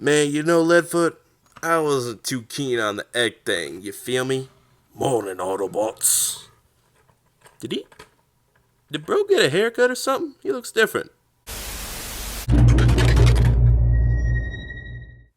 Man, you know, Leadfoot, I wasn't too keen on the egg thing, you feel me? Morning, Autobots. Did he? Did bro get a haircut or something? He looks different.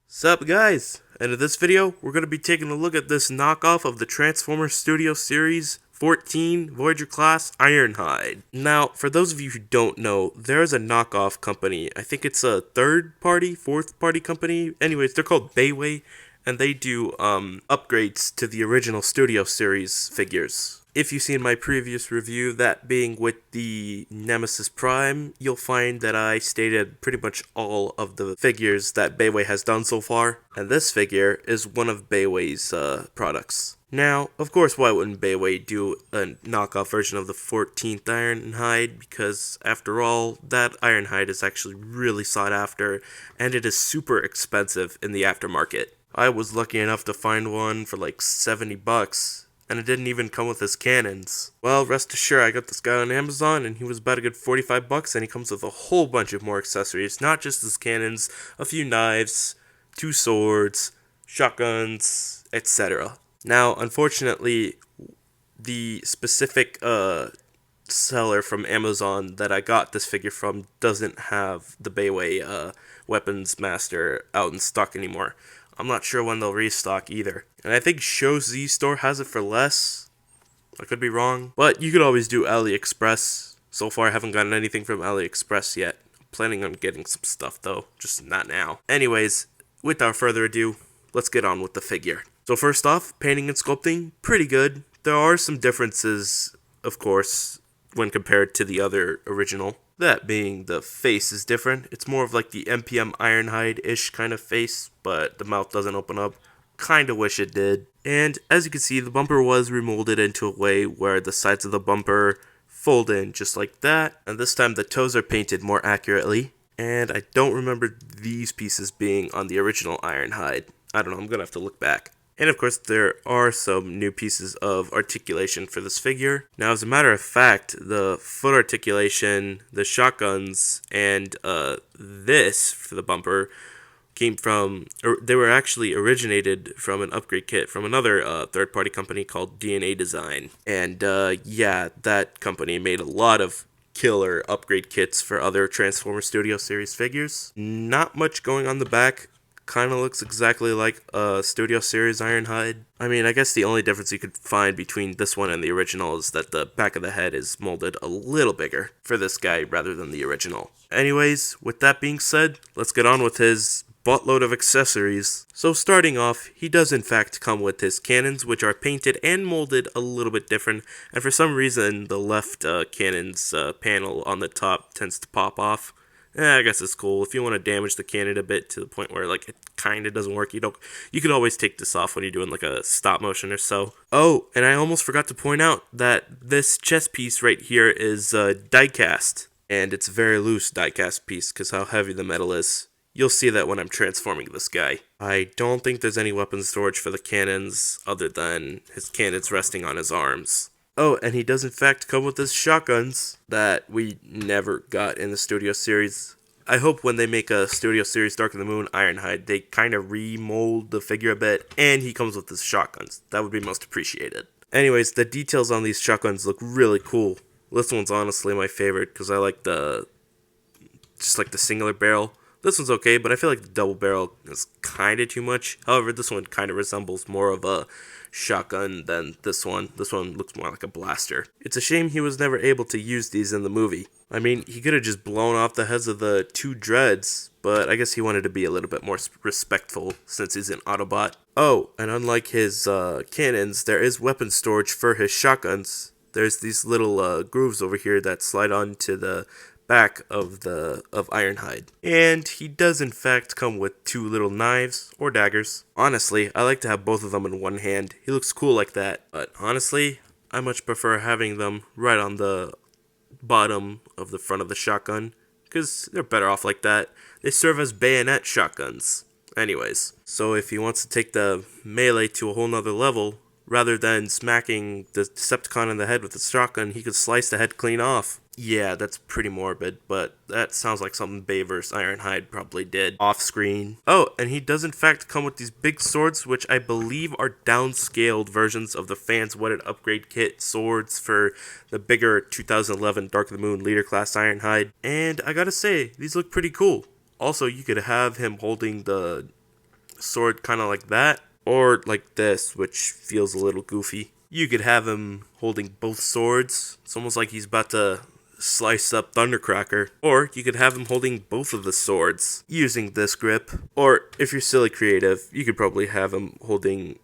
Sup, guys? And in this video, we're going to be taking a look at this knockoff of the Transformers Studio Series 14 Voyager class Ironhide. Now, for those of you who don't know, there is a knockoff company. I think it's a fourth party company. Anyways, they're called BAIWEI, and they do upgrades to the original Studio Series figures. If you've seen my previous review, that being with the Nemesis Prime, you'll find that I stated pretty much all of the figures that BAIWEI has done so far, and this figure is one of BAIWEI's products. Now, of course, why wouldn't BAIWEI do a knockoff version of the 14th Ironhide? Because, after all, that Ironhide is actually really sought after, and it is super expensive in the aftermarket. I was lucky enough to find one for like $70, and it didn't even come with his cannons. Well, rest assured, I got this guy on Amazon, and he was about a good $45, and he comes with a whole bunch of more accessories, not just his cannons, a few knives, 2 swords, shotguns, etc. Now, unfortunately, the specific seller from Amazon that I got this figure from doesn't have the BAIWEI Weapons Master out in stock anymore. I'm not sure when they'll restock either. And I think Show Z Store has it for less. I could be wrong. But you could always do AliExpress. So far I haven't gotten anything from AliExpress yet. I'm planning on getting some stuff though, just not now. Anyways, without further ado, let's get on with the figure. So first off, painting and sculpting, pretty good. There are some differences, of course, when compared to the other original. That being, the face is different. It's more of like the MPM Ironhide-ish kind of face, but the mouth doesn't open up. Kinda wish it did. And as you can see, the bumper was remolded into a way where the sides of the bumper fold in just like that. And this time the toes are painted more accurately. And I don't remember these pieces being on the original Ironhide. I don't know, I'm gonna have to look back. And of course, there are some new pieces of articulation for this figure. Now, as a matter of fact, the foot articulation, the shotguns, and this for the bumper they were actually originated from an upgrade kit from another third-party company called DNA Design. And yeah, that company made a lot of killer upgrade kits for other Transformers Studio Series figures. Not much going on the back. Kind of looks exactly like a Studio Series Ironhide. I mean, I guess the only difference you could find between this one and the original is that the back of the head is molded a little bigger for this guy rather than the original. Anyways, with that being said, let's get on with his buttload of accessories. So starting off, he does in fact come with his cannons, which are painted and molded a little bit different, and for some reason the left cannon's panel on the top tends to pop off. I guess it's cool. If you want to damage the cannon a bit to the point where like it kind of doesn't work, you could always take this off when you're doing like a stop motion or so. Oh, and I almost forgot to point out that this chest piece right here is die-cast, and it's a very loose die-cast piece because how heavy the metal is. You'll see that when I'm transforming this guy. I don't think there's any weapon storage for the cannons other than his cannons resting on his arms. Oh, and he does in fact come with his shotguns that we never got in the Studio Series. I hope when they make a Studio Series Dark of the Moon Ironhide, they kind of remold the figure a bit, and he comes with his shotguns. That would be most appreciated. Anyways, the details on these shotguns look really cool. This one's honestly my favorite, because I like just like the singular barrel. This one's okay, but I feel like the double barrel is kind of too much. However, this one kind of resembles more of a shotgun than this one. This one looks more like a blaster. It's a shame he was never able to use these in the movie. I mean, he could have just blown off the heads of the 2 dreads, but I guess he wanted to be a little bit more respectful since he's an Autobot. Oh, and unlike his cannons, there is weapon storage for his shotguns. There's these little grooves over here that slide onto the back of Ironhide. And he does in fact come with 2 little knives or daggers. Honestly, I like to have both of them in one hand. He looks cool like that. But honestly, I much prefer having them right on the bottom of the front of the shotgun, because they're better off like that. They serve as bayonet shotguns. Anyways, so if he wants to take the melee to a whole nother level, rather than smacking the Decepticon in the head with the shotgun, he could slice the head clean off. Yeah, that's pretty morbid, but that sounds like something BAIWEI vs. IRONHIDE probably did off screen. Oh, and he does in fact come with these big swords, which I believe are downscaled versions of the fans wanted upgrade kit swords for the bigger 2011 Dark of the Moon leader class IRONHIDE. And I gotta say, these look pretty cool. Also, you could have him holding the sword kind of like that, or like this, which feels a little goofy. You could have him holding both swords. It's almost like he's about to slice up Thundercracker. Or you could have him holding both of the swords using this grip. Or if you're silly creative, you could probably have him holding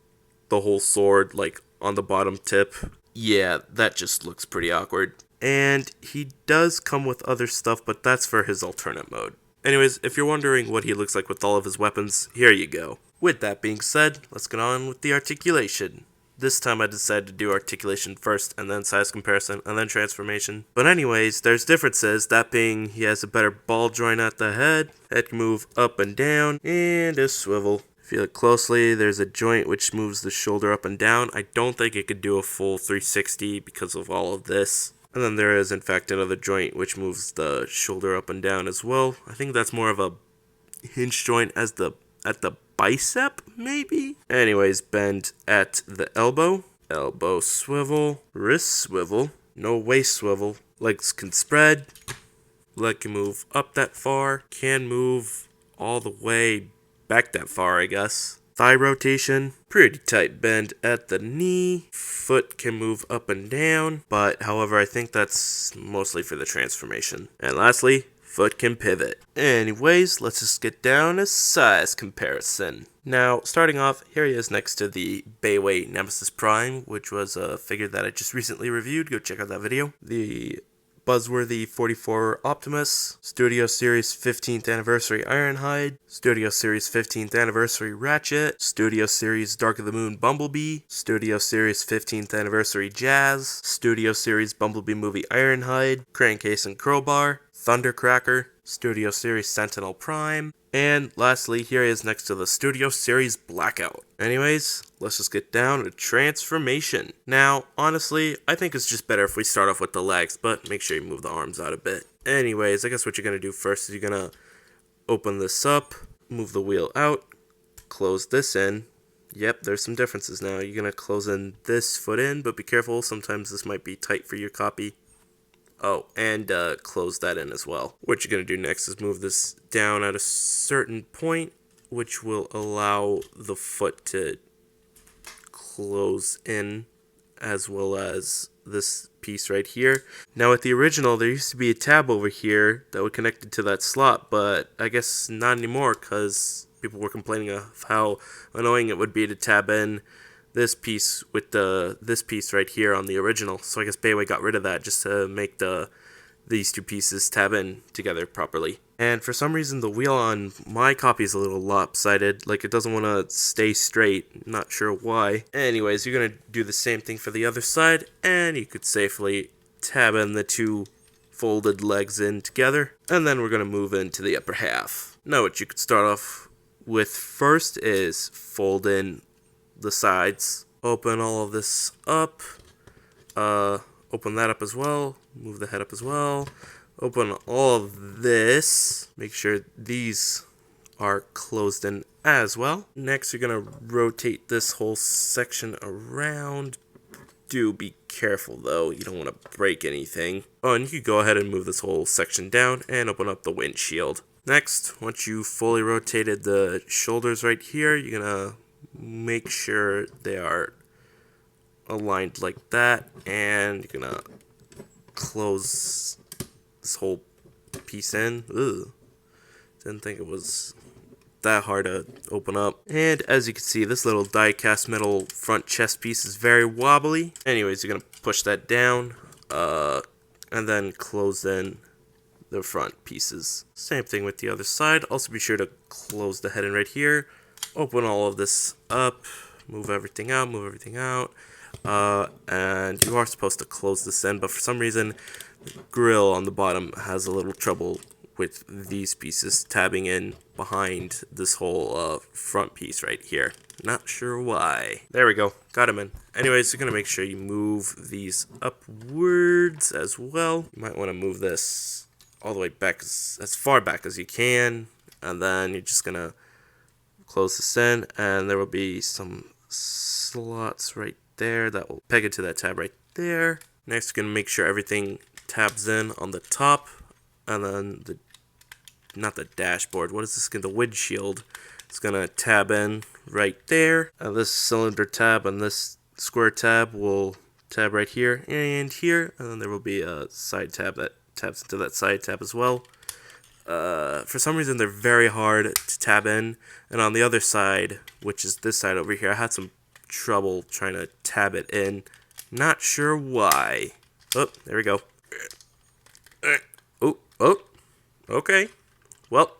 the whole sword like on the bottom tip. Yeah, that just looks pretty awkward. And he does come with other stuff, but that's for his alternate mode. Anyways, if you're wondering what he looks like with all of his weapons, here you go. With that being said, let's get on with the articulation. This time I decided to do articulation first, and then size comparison, and then transformation. But anyways, there's differences, that being he has a better ball joint at the head can move up and down, and a swivel. If you look closely, there's a joint which moves the shoulder up and down. I don't think it could do a full 360 because of all of this. And then there is in fact another joint which moves the shoulder up and down as well. I think that's more of a hinge joint at the bicep, maybe? Anyways, bend at the elbow. Elbow swivel. Wrist swivel. No waist swivel. Legs can spread. Leg can move up that far. Can move all the way back that far, I guess. Thigh rotation. Pretty tight bend at the knee. Foot can move up and down. But, however, I think that's mostly for the transformation. And lastly, foot can pivot. Anyways, let's just get down a size comparison. Now, starting off, here he is next to the BAIWEI Nemesis Prime, which was a figure that I just recently reviewed. Go check out that video. The Buzzworthy 44 Optimus, Studio Series 15th Anniversary Ironhide, Studio Series 15th Anniversary Ratchet, Studio Series Dark of the Moon Bumblebee, Studio Series 15th Anniversary Jazz, Studio Series Bumblebee Movie Ironhide, Crankcase and Crowbar, Thundercracker, Studio Series Sentinel Prime, and lastly, here he is next to the Studio Series Blackout. Anyways, let's just get down to transformation. Now, honestly, I think it's just better if we start off with the legs, but make sure you move the arms out a bit. Anyways, I guess what you're going to do first is you're going to open this up, move the wheel out, close this in. Yep, there's some differences now. You're going to close in this foot in, but be careful, sometimes this might be tight for your copy. Oh, and close that in as well. What you're going to do next is move this down at a certain point, which will allow the foot to close in, as well as this piece right here. Now with the original, there used to be a tab over here that would connect it to that slot, but I guess not anymore because people were complaining of how annoying it would be to tab in this piece with this piece right here on the original. So I guess BAIWEI got rid of that just to make these two pieces tab in together properly. And for some reason the wheel on my copy is a little lopsided, like it doesn't want to stay straight, not sure why. Anyways, you're going to do the same thing for the other side, and you could safely tab in the two folded legs in together, and then we're going to move into the upper half. Now what you could start off with first is fold in the sides, open all of this up, open that up as well, move the head up as well, open all of this, make sure these are closed in as well. Next, you're going to rotate this whole section around. Do be careful though, you don't want to break anything. Oh, and you could go ahead and move this whole section down and open up the windshield. Next, once you fully rotated the shoulders right here, you're going to make sure they are aligned like that, and you're gonna close this whole piece in. Ugh. Didn't think it was that hard to open up. And as you can see, this little die-cast metal front chest piece is very wobbly. Anyways, you're gonna push that down, and then close in the front pieces. Same thing with the other side. Also be sure to close the head in right here. Open all of this up, move everything out, and you are supposed to close this in, but for some reason, the grill on the bottom has a little trouble with these pieces tabbing in behind this whole front piece right here. Not sure why. There we go. Got him in. Anyways, you're going to make sure you move these upwards as well. You might want to move this all the way back, as far back as you can. And then you're just going to close this in. And there will be some slots right there that will peg it to that tab right there. Next, you're going to make sure everything tabs in on the top. And then not the dashboard, what is this? The windshield. It's gonna tab in right there. And this cylinder tab and this square tab will tab right here and here. And then there will be a side tab that tabs into that side tab as well. For some reason, they're very hard to tab in. And on the other side, which is this side over here, I had some trouble trying to tab it in. Not sure why. Oh, there we go. Oh, okay. Well,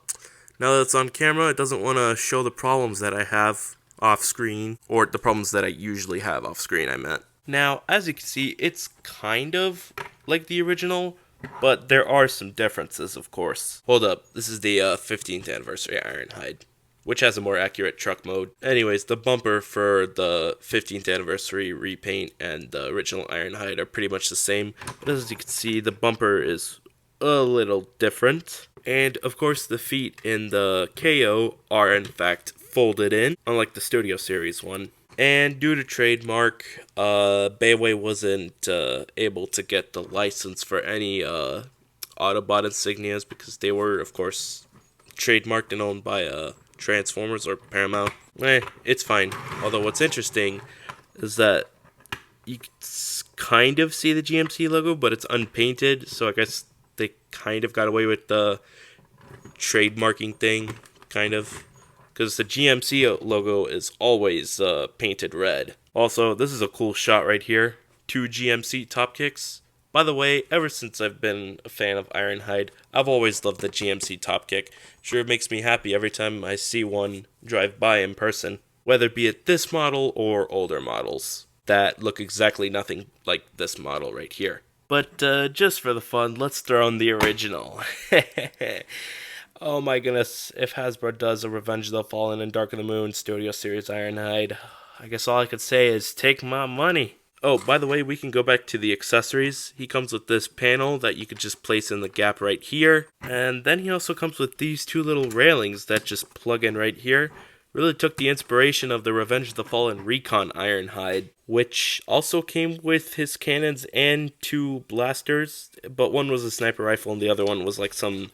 now that it's on camera, it doesn't want to show the problems that I have off screen, or the problems that I usually have off screen, I meant. Now, as you can see, it's kind of like the original, but there are some differences, of course. Hold up, this is the 15th anniversary IRONHIDE, which has a more accurate truck mode. Anyways, the bumper for the 15th anniversary repaint and the original IRONHIDE are pretty much the same, but as you can see, the bumper is a little different. And of course the feet in the KO are in fact folded in, unlike the Studio Series one. And due to trademark, BAIWEI wasn't able to get the license for any Autobot insignias because they were, of course, trademarked and owned by Transformers or Paramount. It's fine. Although what's interesting is that you can kind of see the GMC logo, but it's unpainted, so I guess they kind of got away with the trademarking thing, kind of, because the GMC logo is always painted red. Also, this is a cool shot right here. 2 GMC top kicks. By the way, ever since I've been a fan of IRONHIDE, I've always loved the GMC top kick. Sure makes me happy every time I see one drive by in person, whether be it this model or older models that look exactly nothing like this model right here. But just for the fun, let's throw in the original. Oh my goodness, if Hasbro does a Revenge of the Fallen and Dark of the Moon Studio Series IRONHIDE, I guess all I could say is take my money. Oh, by the way, we can go back to the accessories. He comes with this panel that you could just place in the gap right here. And then he also comes with these 2 little railings that just plug in right here. Really took the inspiration of the Revenge of the Fallen Recon IRONHIDE, which also came with his cannons and 2 blasters, but one was a sniper rifle and the other one was like some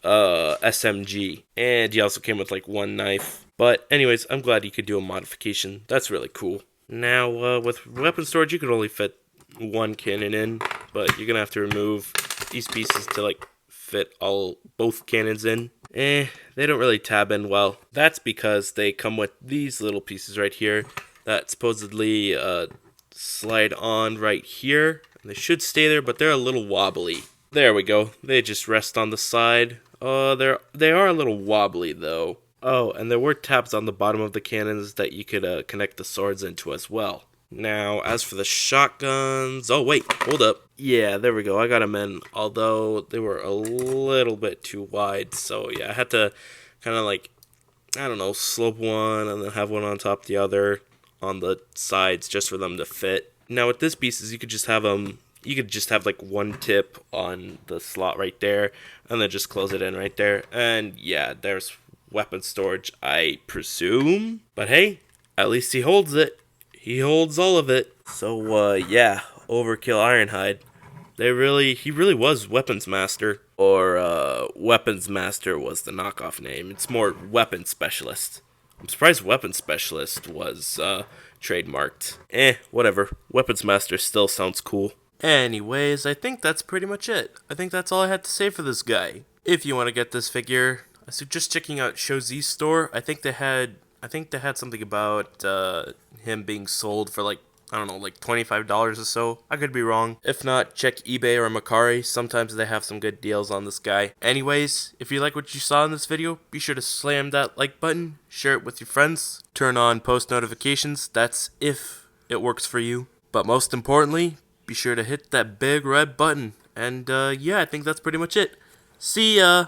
SMG, and he also came with like 1 knife. But anyways, I'm glad you could do a modification. That's really cool. Now, with weapon storage, you could only fit 1 cannon in, but you're gonna have to remove these pieces to like fit both cannons in. They don't really tab in well. That's because they come with these little pieces right here that supposedly slide on right here. And they should stay there, but they're a little wobbly. There we go. They just rest on the side. They are a little wobbly though. Oh, and there were tabs on the bottom of the cannons that you could connect the swords into as well. Now, as for the shotguns... Oh, wait, hold up. Yeah, there we go. I got them in, although they were a little bit too wide. So, yeah, I had to kind of like, I don't know, slope one and then have one on top of the other on the sides just for them to fit. Now, with this pieces, you could just have them... You could just have like 1 tip on the slot right there and then just close it in right there. And, yeah, there's weapon storage, I presume. But, hey, at least he holds it. He holds all of it. So, yeah, Overkill IRONHIDE. He really was Weapons Master. Or, Weapons Master was the knockoff name. It's more Weapons Specialist. I'm surprised Weapons Specialist was, trademarked. Whatever. Weapons Master still sounds cool. Anyways, I think that's pretty much it. I think that's all I had to say for this guy. If you want to get this figure, I suggest checking out Showz's store. I think they had something about him being sold for like, I don't know, like $25 or so. I could be wrong. If not, check eBay or Mercari. Sometimes they have some good deals on this guy. Anyways, if you like what you saw in this video, be sure to slam that like button, share it with your friends, turn on post notifications. That's if it works for you. But most importantly, be sure to hit that big red button. And yeah, I think that's pretty much it. See ya!